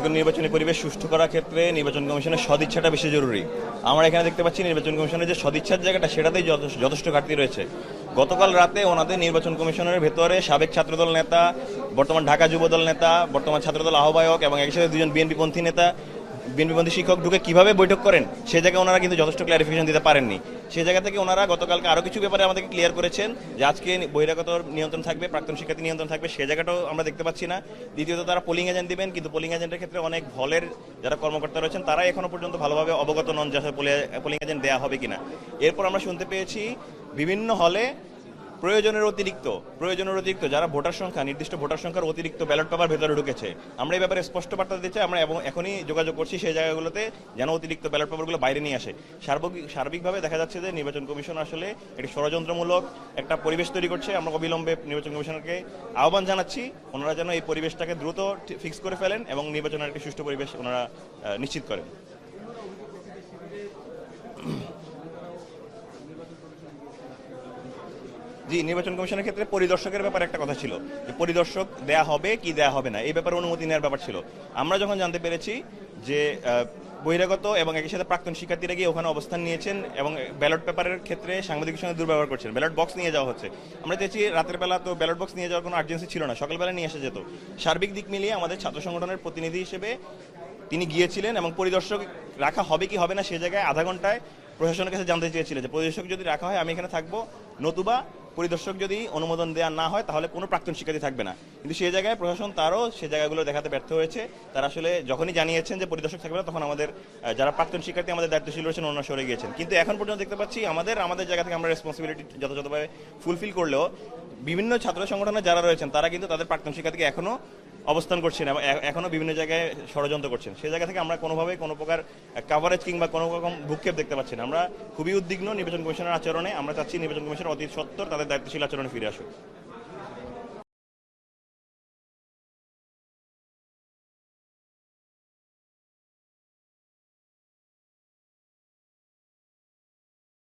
দেখুন, নির্বাচনী পরিবেশ সুষ্ঠু করার ক্ষেত্রে নির্বাচন কমিশনের সদিচ্ছাটা বেশি জরুরি। আমরা এখানে দেখতে পাচ্ছি নির্বাচন কমিশনের যে সদিচ্ছার জায়গাটা, সেটাতেই যথেষ্ট ঘাটতি রয়েছে। গতকাল রাতে ওনাদের নির্বাচন কমিশনের ভেতরে সাবেক ছাত্রদল নেতা, বর্তমান ঢাকা যুবদল নেতা, বর্তমান ছাত্রদল আহ্বায়ক এবং একই সাথে দুজন বিএনপিপন্থী নেতা, বিএনপিপন্থী শিক্ষক ঢুকে কিভাবে বৈঠক করেন সে জায়গায় ওনারা কিন্তু যথেষ্ট ক্লারিফিকেশন দিতে পারেননি। সেই জায়গা থেকে ওনারা গতকালকে আরও কিছু ব্যাপারে আমাদেরকে ক্লিয়ার করেছেন যে আজকে বহিরাগত নিয়ন্ত্রণ থাকবে, প্রাক্তন শিক্ষার্থী নিয়ন্ত্রণ থাকবে, সে জায়গাটাও আমরা দেখতে পাচ্ছি না। দ্বিতীয়ত, তারা পোলিং এজেন্ট দিবেন, কিন্তু পোলিং এজেন্টের ক্ষেত্রে অনেক হলের যারা কর্মকর্তা রয়েছেন তারাই এখনো পর্যন্ত ভালোভাবে অবগত নন যে আসলে পোলিং এজেন্ট দেওয়া হবে কিনা। এরপর আমরা শুনতে পেয়েছি বিভিন্ন হলে প্রয়োজনের অতিরিক্ত যারা ভোটার সংখ্যা, নির্দিষ্ট ভোটার সংখ্যার অতিরিক্ত ব্যালট পেপার ভেতরে ঢুকেছে। আমরা এই ব্যাপারে স্পষ্ট বার্তা দিতে চাই, আমরা এবং এখনই যোগাযোগ করছি সেই জায়গাগুলোতে যেন অতিরিক্ত ব্যালট পেপারগুলো বাইরে নিয়ে আসে। সার্বিকভাবে দেখা যাচ্ছে যে নির্বাচন কমিশন আসলে একটি ষড়যন্ত্রমূলক একটা পরিবেশ তৈরি করছে। আমরা অবিলম্বে নির্বাচন কমিশনকে আহ্বান জানাচ্ছি ওনারা যেন এই পরিবেশটাকে দ্রুত ফিক্স করে ফেলেন এবং নির্বাচনের একটি সুষ্ঠু পরিবেশ ওনারা নিশ্চিত করেন। জি, নির্বাচন কমিশনের ক্ষেত্রে পরিদর্শকের ব্যাপারে একটা কথা ছিল যে পরিদর্শক দেয়া হবে কি দেয়া হবে না, এই ব্যাপারে অনুমতি নেওয়ার ব্যাপার ছিল। আমরা যখন জানতে পেরেছি যে বহিরাগত এবং একই সাথে প্রাক্তন শিক্ষার্থীরা গিয়ে ওখানে অবস্থান নিয়েছেন এবং ব্যালট পেপারের ক্ষেত্রে সাংবাদিকের সঙ্গে দুর্ব্যবহার করছেন, ব্যালট বক্স নিয়ে যাওয়া হচ্ছে। আমরা চেয়েছি রাতের বেলা তো ব্যালট বক্স নিয়ে যাওয়ার কোনো আর্জেন্সি ছিল না, সকালবেলা নিয়ে আসা যেত। সার্বিক দিক মিলিয়ে আমাদের ছাত্র সংগঠনের প্রতিনিধি হিসেবে তিনি গিয়েছিলেন এবং পরিদর্শক রাখা হবে কি হবে না সে জায়গায় আধা ঘন্টায় প্রশাসনের কাছে জানতে চেয়েছিলেন যে পরিদর্শক যদি রাখা হয় আমি এখানে থাকবো, নতুবা পরিদর্শক যদি অনুমোদন দেওয়া না হয় তাহলে কোনো প্রাক্তন শিক্ষার্থী থাকবে না। কিন্তু সেই জায়গায় প্রশাসন তারও সে জায়গাগুলো দেখাতে ব্যর্থ হয়েছে। তারা আসলে যখনই জানিয়েছেন যে পরিদর্শক থাকবে না, তখন আমাদের যারা প্রাক্তন শিক্ষার্থী আমাদের দায়িত্বশীল রয়েছেন ওনারা সরে গিয়েছেন। কিন্তু এখন পর্যন্ত দেখতে পাচ্ছি আমাদের জায়গা থেকে আমরা রেসপন্সিবিলিটি যথাযথভাবে ফুলফিল করলেও বিভিন্ন ছাত্র সংগঠনে যারা রয়েছেন তারা কিন্তু তাদের প্রাক্তন শিক্ষার্থীকে এখনও অবস্থান করছেন এবং এখনও বিভিন্ন জায়গায় ষড়যন্ত্র করছেন। সেই জায়গা থেকে আমরা কোনোভাবে কোনো প্রকার কাভারেজ কিংবা কোনো রকম ভূক্ষেপ দেখতে পাচ্ছি না। আমরা খুবই উদ্বিগ্ন নির্বাচন কমিশনের আচরণে। আমরা চাচ্ছি নির্বাচন কমিশন অতি সত্বর তাদের দায়িত্বশীল আচরণে ফিরে আসুক।